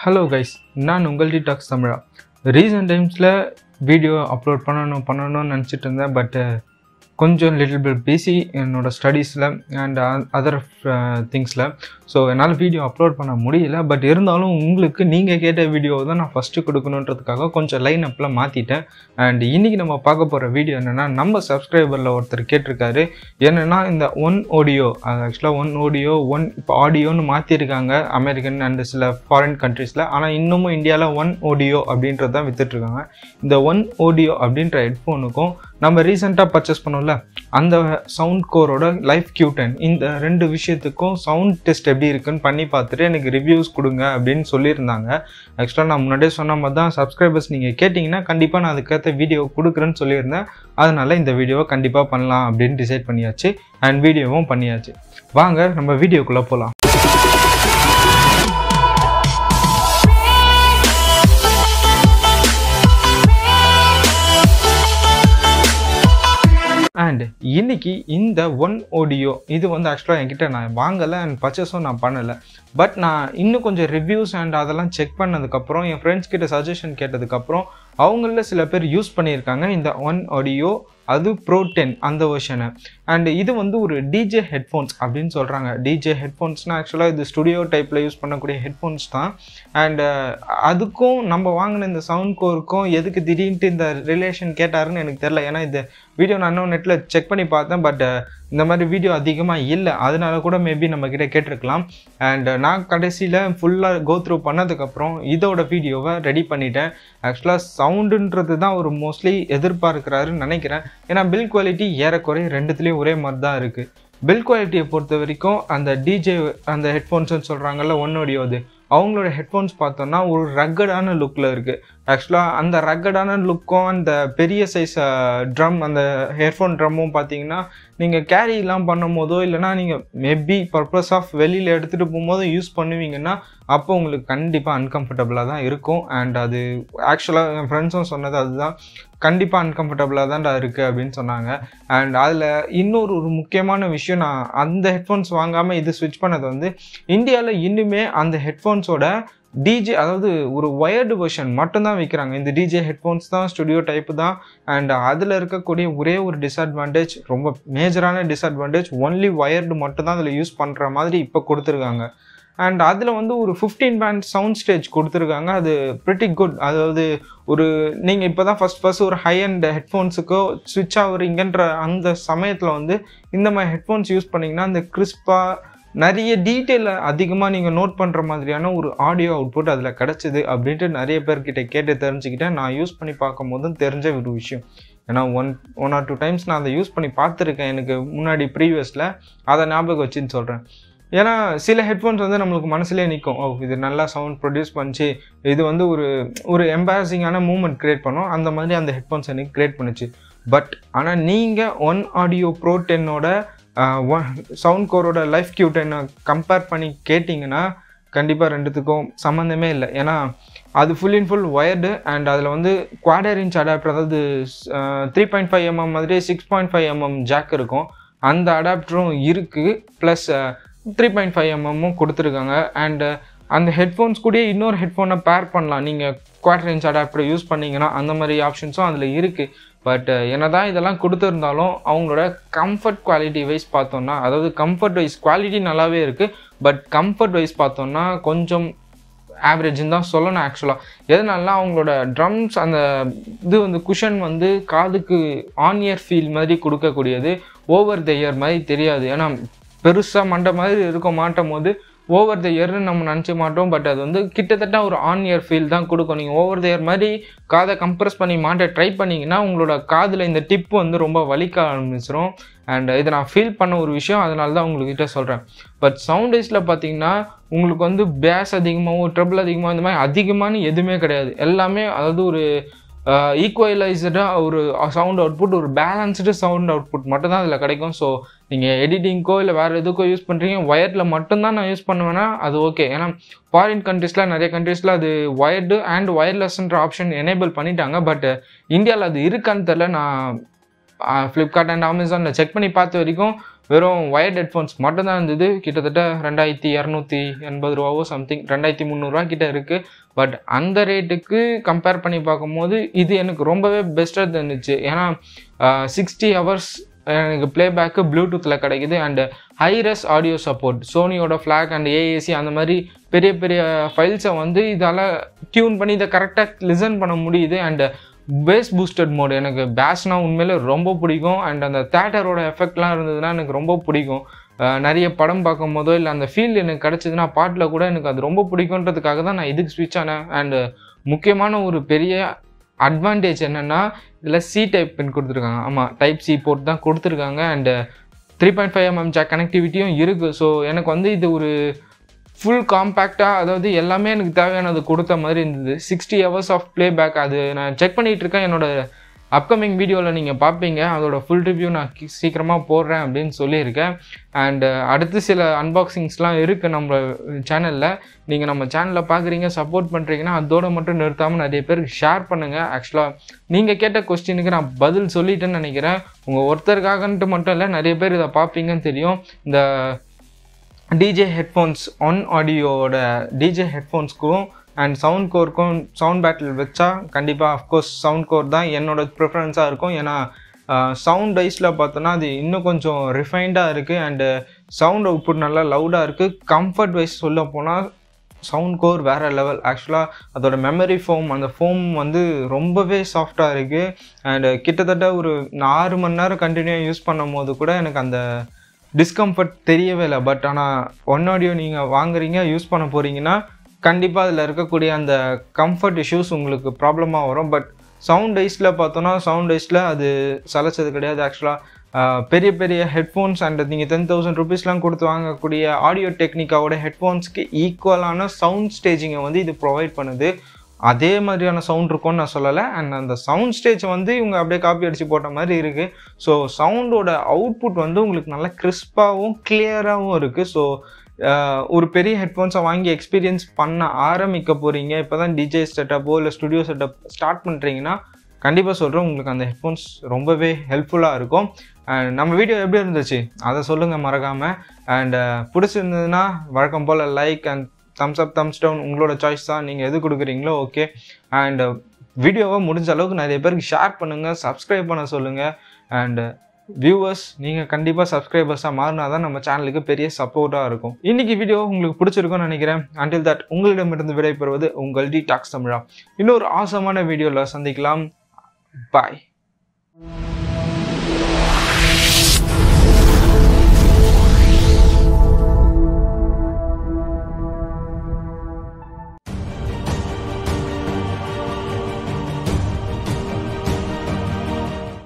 Hello guys, நான் உங்கள் detox தமிழா. Recent டைம்ஸில் வீடியோ அப்லோட் பண்ணணும்னு நினச்சிட்டு இருந்தேன். பட் கொஞ்சம் லிட்டில் பிட் பிஸி என்னோடய ஸ்டடீஸில் அண்ட் அதர் திங்ஸில். ஸோ என்னால் வீடியோ அப்லோட் பண்ண முடியல. பட் இருந்தாலும் உங்களுக்கு நீங்கள் கேட்ட வீடியோ தான் நான் ஃபஸ்ட்டு கொடுக்கணுன்றதுக்காக கொஞ்சம் லைன் அப்பில் மாற்றிட்டேன். அண்ட் இன்றைக்கி நம்ம பார்க்க போகிற வீடியோ என்னென்னா, நம்ம சப்ஸ்கிரைபரில் ஒருத்தர் கேட்டிருக்காரு. என்னென்னா இந்த ஒன் ஆடியோ, அது ஆக்சுவலாக ஒன் ஆடியோ இப்போ ஆடியோன்னு மாற்றிருக்காங்க அமெரிக்கன் அண்ட் சில ஃபாரின் கண்ட்ரீஸில். ஆனால் இன்னமும் இந்தியாவில் ஒன் ஆடியோ அப்படின்றது தான் விற்றுட்ருக்காங்க. இந்த ஒன் ஆடியோ அப்படின்ற ஹெட்ஃபோனுக்கும் நம்ம ரீசெண்டாக பர்ச்சேஸ் பண்ணோம்ல அந்த சவுண்ட் கோரோட லைஃப் Q10, இந்த ரெண்டு விஷயத்துக்கும் சவுண்ட் டெஸ்ட் எப்படி இருக்குன்னு பண்ணி பார்த்துட்டு எனக்கு ரிவ்யூஸ் கொடுங்க அப்படின்னு சொல்லியிருந்தாங்க. ஆக்சுவலாக நான் முன்னாடியே சொன்ன மாதிரி தான், சப்ஸ்கிரைபர்ஸ் நீங்கள் கேட்டிங்கன்னா கண்டிப்பாக நான் அதுக்கேற்ற வீடியோ கொடுக்குறேன்னு சொல்லியிருந்தேன். அதனால் இந்த வீடியோவை கண்டிப்பாக பண்ணலாம் அப்படின்னு டிசைட் பண்ணியாச்சு அண்ட் வீடியோவும் பண்ணியாச்சு. வாங்க நம்ம வீடியோக்குள்ளே போகலாம். அண்ட் இன்னைக்கு இந்த ஒன் ஆடியோ இது வந்து ஆக்சுவலாக என்கிட்ட நான் வாங்கலை அண்ட் பர்ச்சேஸும் நான் பண்ணலை. பட் நான் இன்னும் கொஞ்சம் ரிவ்யூஸ் அண்ட் அதெல்லாம் செக் பண்ணதுக்கப்புறம் என் ஃப்ரெண்ட்ஸ் கிட்ட சஜஷன் கேட்டதுக்கப்புறம் அவங்களில் சில பேர் யூஸ் பண்ணியிருக்காங்க இந்த ஒன் ஆடியோ, அது Pro 10 அந்த வெர்ஷனை. அண்ட் இது வந்து ஒரு டிஜே ஹெட்ஃபோன்ஸ் அப்படின்னு சொல்கிறாங்க. டிஜே ஹெட்ஃபோன்ஸ்னால் ஆக்சுவலாக இது ஸ்டுடியோ டைப்பில் யூஸ் பண்ணக்கூடிய ஹெட்ஃபோன்ஸ் தான். அண்ட் அதுக்கும் நம்ம வாங்கின இந்த சவுண்ட் கோருக்கும் எதுக்கு திடீர்னு இந்த ரிலேஷன் கேட்டாருன்னு எனக்கு தெரில. ஏன்னா இந்த வீடியோ நான் இன்னும் நெட்டில் செக் பண்ணி பார்த்தேன். பட் இந்த மாதிரி வீடியோ அதிகமாக இல்லை, அதனால கூட மேபி நம்மக்கிட்ட கேட்டிருக்கலாம். அண்ட் நான் கடைசியில் ஃபுல்லாக கோ த்ரூ பண்ணதுக்கப்புறம் இதோட வீடியோவை ரெடி பண்ணிட்டேன். ஆக்சுவலாக சவுண்டுன்றது தான் ஒரு மோஸ்ட்லி எதிர்பார்க்குறாருன்னு நினைக்கிறேன். ஏன்னா பில் குவாலிட்டி ஏறக்குறைய ரெண்டுத்துலேயும் ஒரே மாதிரி தான் இருக்குது. பில் குவாலிட்டியை பொறுத்த வரைக்கும் அந்த டிஜே அந்த ஹெட்ஃபோன்ஸ்ன்னு சொல்கிறாங்கல்ல ஒன் ஆடியோ, அது அவங்களோட ஹெட்ஃபோன்ஸ் பார்த்தோன்னா ஒரு ரக்கடான லுக்கில் இருக்குது. ஆக்சுவலாக அந்த ரக்கடான லுக்கும் அந்த பெரிய சைஸ் ட்ரம், அந்த ஹெட்ஃபோன் ட்ரம்மும் பார்த்தீங்கன்னா நீங்கள் கேரிலாம் பண்ணும் போதோ இல்லைனா நீங்கள் மேபி பர்பஸ் ஆஃப் வெளியில் எடுத்துகிட்டு போகும்போது யூஸ் பண்ணுவீங்கன்னா அப்போ உங்களுக்கு கண்டிப்பாக அன்கம்ஃபர்டபுளாக தான் இருக்கும். அண்ட் அது ஆக்சுவலாக என் ஃப்ரெண்ட்ஸும் சொன்னது அதுதான், கண்டிப்பாக அன்கம்ஃபர்டபுளாக தான்டா இருக்குது அப்படின்னு சொன்னாங்க. அண்ட் அதில் இன்னொரு முக்கியமான விஷயம், நான் அந்த ஹெட்ஃபோன்ஸ் வாங்காமல் இது ஸ்விட்ச் பண்ணது வந்து, இந்தியாவில் இன்னுமே அந்த ஹெட்ஃபோன்ஸோட டிஜே, அதாவது ஒரு ஒயர்டு வெர்ஷன் மட்டும்தான் விற்கிறாங்க. இந்த டிஜே ஹெட்ஃபோன்ஸ் தான் ஸ்டுடியோ டைப்பு தான். அண்ட் அதில் இருக்கக்கூடிய ஒரே ஒரு டிஸ்அட்வான்டேஜ், ரொம்ப மேஜரான டிஸ்அட்வான்டேஜ், ஒன்லி ஒயர்டு மட்டும்தான் அதில் யூஸ் பண்ணுற மாதிரி இப்போ கொடுத்துருக்காங்க. அண்ட் அதில் வந்து ஒரு 15 பேண்ட் சவுண்ட் ஸ்டேஜ் கொடுத்துருக்காங்க. அது ப்ரிட்டி குட். அதாவது ஒரு நீங்கள் இப்போ தான் ஃபஸ்ட் ஒரு ஹை அண்ட் ஹெட்ஃபோன்ஸுக்கோ ஸ்விட்ச் ஆகுறீங்கன்ற அந்த சமயத்தில் வந்து இந்த மாதிரி ஹெட்ஃபோன்ஸ் யூஸ் பண்ணிங்கன்னா அந்த கிறிஸ்பாக நிறைய டீட்டெயில் அதிகமாக நீங்கள் நோட் பண்ணுற மாதிரியான ஒரு ஆடியோ அவுட்புட் அதில் கிடச்சிது அப்படின்ட்டு நிறைய பேர்கிட்ட கேட்டு தெரிஞ்சுக்கிட்டேன். நான் யூஸ் பண்ணி பார்க்கும் போதும் தெரிஞ்ச ஒரு விஷயம். ஏன்னா ஒன் ஆர் டூ டைம்ஸ் நான் அதை யூஸ் பண்ணி பார்த்துருக்கேன் எனக்கு முன்னாடி ப்ரீவியஸில். அதை ஞாபகம் வச்சுன்னு சொல்கிறேன். ஏன்னா சில ஹெட்ஃபோன்ஸ் வந்து நம்மளுக்கு மனசுலேயே நிற்கும், ஓ இது நல்லா சவுண்ட் ப்ரொடியூஸ் பண்ணிச்சு, இது வந்து ஒரு எம்பாரசிங்கான மூமெண்ட் க்ரியேட் பண்ணும். அந்த மாதிரி அந்த ஹெட்ஃபோன்ஸ் எனக்கு க்ரியேட் பண்ணுச்சு. பட் ஆனால் நீங்கள் ஒன் ஆடியோ Pro 10ஓட சவுண்ட் கோரோட லைஃப் Q10 கம்பேர் பண்ணி கேட்டிங்கன்னா கண்டிப்பாக ரெண்டுத்துக்கும் சம்மந்தமே இல்லை. ஏன்னா அது full in full wired and அதில் வந்து குவாடர் இன்ச் அடாப்டர், அதாவது 3.5 mm மாதிரி 6.5 mm ஜாக் இருக்கும். அந்த அடாப்டரும் இருக்குது. ப்ளஸ் 3.5 mm கொடுத்துருக்காங்க. அண்டு அந்த ஹெட்ஃபோன்ஸ் கூட இன்னொரு ஹெட்ஃபோனை பேர் பண்ணலாம். நீங்கள் குவார்டர் இன்ச் அடாப்டர் யூஸ் பண்ணிங்கன்னா அந்த மாதிரி ஆப்ஷன்ஸும் அதில் இருக்குது. பட் என்னதான் இதெல்லாம் கொடுத்துருந்தாலும் அவங்களோட கம்ஃபர்ட் குவாலிட்டி வைஸ் பார்த்தோன்னா, அதாவது கம்ஃபர்ட் வைஸ் குவாலிட்டி நல்லாவே இருக்குது, பட் கம்ஃபர்ட் வைஸ் பார்த்தோன்னா கொஞ்சம் ஆவரேஜ்னு தான் சொல்லணும். ஆக்சுவலாக எதனால அவங்களோட ட்ரம்ஸ் அந்த இது வந்து குஷன் வந்து காதுக்கு ஆன் இயர் ஃபீல் மாதிரி கொடுக்கக்கூடியது, ஓவர் த இயர் மாதிரி தெரியாது. ஏன்னா பெருசாக மண்டை மாதிரி இருக்க மாட்டும் போது ஓவர் த இயர்னு நம்ம நினச்ச மாட்டோம். பட் அது வந்து கிட்டத்தட்ட ஒரு ஆன் இயர் ஃபீல் தான் கொடுக்கும். நீங்கள் ஓவர் த இயர் மாதிரி காதை கம்ப்ரெஸ் பண்ணி மாட்ட ட்ரை பண்ணிங்கன்னா உங்களோட காதில் இந்த டிப்பு வந்து ரொம்ப வலிக்க ஆரம்பிச்சிடும். அண்ட் இதை நான் ஃபீல் பண்ண ஒரு விஷயம், அதனால தான் உங்கள்கிட்ட சொல்கிறேன். பட் சவுண்ட் வைஸில் பார்த்தீங்கன்னா உங்களுக்கு வந்து பேஸ் அதிகமாகவும் ட்ரபிள் அதிகமாக இந்த மாதிரி அதிகமான எதுவுமே கிடையாது. எல்லாமே அதாவது ஒரு ஈக்குவலைஸ்டாக ஒரு சவுண்ட் அவுட்புட், ஒரு பேலன்ஸ்டு சவுண்ட் அவுட்புட் மட்டும்தான் அதில் கிடைக்கும். ஸோ நீங்கள் எடிட்டிங்க்கோ இல்லை வேறு எதுக்கோ யூஸ் பண்ணுறீங்க, ஒயர்டில் மட்டும்தான் நான் யூஸ் பண்ணுவேன்னா அது ஓகே. ஏன்னா ஃபாரின் கண்ட்ரீஸில் நிறைய கண்ட்ரீஸில் அது ஒயர்டு அண்ட் ஒயர்லெஸ்ன்ற ஆப்ஷன் எனேபிள் பண்ணிட்டாங்க. பட் இந்தியாவில் அது இருக்கான்னு தெரில. நான் ஃப்ளிப்கார்ட் அண்ட் அமேசானில் செக் பண்ணி பார்த்த வரைக்கும் வெறும் ஒயர்ட் ஹெட்ஃபோன்ஸ் மட்டும் தான் இருந்தது. கிட்டத்தட்ட 2280 ரூபாவோ சம்திங் 2300 கிட்ட இருக்குது. பட் அந்த ரேட்டுக்கு கம்பேர் பண்ணி பார்க்கும்போது இது எனக்கு ரொம்பவே பெஸ்ட்டாக இருந்துச்சு. ஏன்னா 60 ஹவர்ஸ் எனக்கு ப்ளேபேக்கு ப்ளூடூத்தில் கிடைக்குது. அண்டு ஹைரஸ் ஆடியோ சப்போர்ட், சோனியோட ஃப்ளாக் அண்ட் ஏஏசி அந்த மாதிரி பெரிய பெரிய ஃபைல்ஸை வந்து இதால் டியூன் பண்ணி இதை கரெக்டாக லிசன் பண்ண முடியுது. அண்டு பேஸ் பூஸ்டட் மோடு, எனக்கு பேஸ்னால் உண்மையிலே ரொம்ப பிடிக்கும். அண்ட் அந்த தேட்டரோட எஃபெக்ட்லாம் இருந்ததுன்னா எனக்கு ரொம்ப பிடிக்கும். நிறைய படம் பார்க்கும் போதோ இல்லை அந்த ஃபீல் எனக்கு கிடச்சிதுன்னா பாட்டில் கூட எனக்கு அது ரொம்ப பிடிக்குன்றதுக்காக தான் நான் இதுக்கு ஸ்விட்ச் ஆனேன். அண்டு முக்கியமான ஒரு பெரிய அட்வான்டேஜ் என்னென்னா இதில் சி டைப் பின் கொடுத்துருக்காங்க. ஆமாம், டைப் சி போர்ட் தான் கொடுத்துருக்காங்க. அண்டு 3.5mm ஜாக் கனெக்டிவிட்டியும் இருக்குது. ஸோ எனக்கு வந்து இது ஒரு ஃபுல் காம்பேக்டாக, அதாவது எல்லாமே எனக்கு தேவையானது கொடுத்த மாதிரி இருந்தது. 60 ஹவர்ஸ் ஆஃப் ப்ளேபேக், அது நான் செக் பண்ணிகிட்டு இருக்கேன். என்னோடய அப்கமிங் வீடியோவில் நீங்கள் பார்ப்பீங்க. அதோட ஃபுல் ரிவ்யூ நான் சீக்கிரமாக போடுறேன் அப்படின்னு சொல்லியிருக்கேன். அண்டு அடுத்து சில அன்பாக்சிங்ஸ்லாம் இருக்குது நம்ம சேனலில். நீங்கள் நம்ம சேனலில் பார்க்குறீங்க, சப்போர்ட் பண்ணுறீங்கன்னா அதோடு மட்டும் நிறுத்தாமல் நிறைய பேருக்கு ஷேர் பண்ணுங்கள். ஆக்சுவலாக நீங்கள் கேட்ட கொஸ்டினுக்கு நான் பதில் சொல்லிட்டேன்னு நினைக்கிறேன். உங்கள் ஒருத்தருக்காகன்ட்டு மட்டும் இல்லை, நிறைய பேர் இதை பார்ப்பீங்கன்னு தெரியும். இந்த டிஜே ஹெட்ஃபோன்ஸ் ஒன் ஆடியோட டிஜே ஹெட்ஃபோன்ஸ்க்கும் அண்ட் சவுண்ட் கோருக்கும் சவுண்ட் பேட்டில் வச்சா கண்டிப்பாக அஃப்கோர்ஸ் சவுண்ட் கோர் தான் என்னோடய ப்ரிஃபரன்ஸாக இருக்கும். ஏன்னா சவுண்ட் வைஸில் பார்த்தோன்னா அது இன்னும் கொஞ்சம் ரிஃபைண்டாக இருக்குது. அண்டு சவுண்ட் அவுட்புட் நல்லா லவுடாக இருக்குது. கம்ஃபர்ட் வைஸ் சொல்ல போனால் சவுண்ட் கோர் வேறு லெவல். ஆக்சுவலாக அதோட மெமரி ஃபோம், அந்த ஃபோம் வந்து ரொம்பவே சாஃப்டாக இருக்குது. அண்டு கிட்டத்தட்ட ஒரு 6 மணி நேரம் கண்டினியூவாக யூஸ் பண்ணும் போது கூட எனக்கு அந்த டிஸ்கம்ஃபர்ட் தெரியவே இல்லை. பட் ஆனால் ஒன் ஆடியோ நீங்கள் வாங்குறீங்க, யூஸ் பண்ண போகிறீங்கன்னா கண்டிப்பாக அதில் இருக்கக்கூடிய அந்த கம்ஃபர்ட் இஷ்யூஸ் உங்களுக்கு ப்ராப்ளமாக வரும். பட் சவுண்ட் வைஸில் பார்த்தோன்னா சவுண்ட் வைஸில் அது சலைச்சது கிடையாது. ஆக்சுவலாக பெரிய பெரிய ஹெட்ஃபோன்ஸ் அண்ட் நீங்கள் 10,000 ருபீஸ்லாம் கொடுத்து வாங்கக்கூடிய ஆடியோ டெக்னிக்காவோட ஹெட்ஃபோன்ஸ்க்கு ஈக்குவலான சவுண்ட் ஸ்டேஜிங்கை வந்து இது ப்ரொவைட் பண்ணுது. அதே மாதிரியான சவுண்ட் இருக்கும்னு நான் சொல்லலை. அண்ட் அந்த சவுண்ட் ஸ்டேஜ் வந்து இவங்க அப்படியே காப்பி அடித்து போட்ட மாதிரி இருக்குது. ஸோ சவுண்டோட அவுட்புட் வந்து உங்களுக்கு நல்லா கிறிஸ்பாகவும் கிளியராகவும் இருக்குது. ஸோ ஒரு பெரிய ஹெட்ஃபோன்ஸை வாங்கி எக்ஸ்பீரியன்ஸ் பண்ண ஆரம்பிக்க போகிறீங்க, இப்போ தான் டிஜே செட்டப்போ இல்லை ஸ்டுடியோ செட்டப் ஸ்டார்ட் பண்ணுறீங்கன்னா கண்டிப்பாக சொல்கிறேன் உங்களுக்கு அந்த ஹெட்ஃபோன்ஸ் ரொம்பவே ஹெல்ப்ஃபுல்லாக இருக்கும். அண்ட் நம்ம வீடியோ எப்படி இருந்துச்சு அதை சொல்லுங்கள் மறக்காமல். அண்ட் பிடிச்சிருந்ததுன்னா வழக்கம் போல் like and thumbs up thumbs down உங்களோட சாய்ஸ் தான், நீங்கள் எது கொடுக்குறீங்களோ ஓகே. அண்ட் வீடியோவை முடிஞ்ச அளவுக்கு நிறைய பேருக்கு ஷேர் பண்ணுங்கள், சப்ஸ்கிரைப் பண்ண சொல்லுங்கள். அண்டு வியூவர்ஸ் நீங்கள் கண்டிப்பாக சப்ஸ்கிரைபர்ஸாக மாறினா தான் நம்ம சேனலுக்கு பெரிய சப்போர்ட்டாக இருக்கும். இன்றைக்கி வீடியோ உங்களுக்கு பிடிச்சிருக்கும்னு நினைக்கிறேன். அண்டில் தட் உங்களிடமிருந்து விடைபெறுவது உங்கள் டி டாக்ஸ் தமிழா. இன்னொரு ஆசமான வீடியோவில் சந்திக்கலாம். பாய்.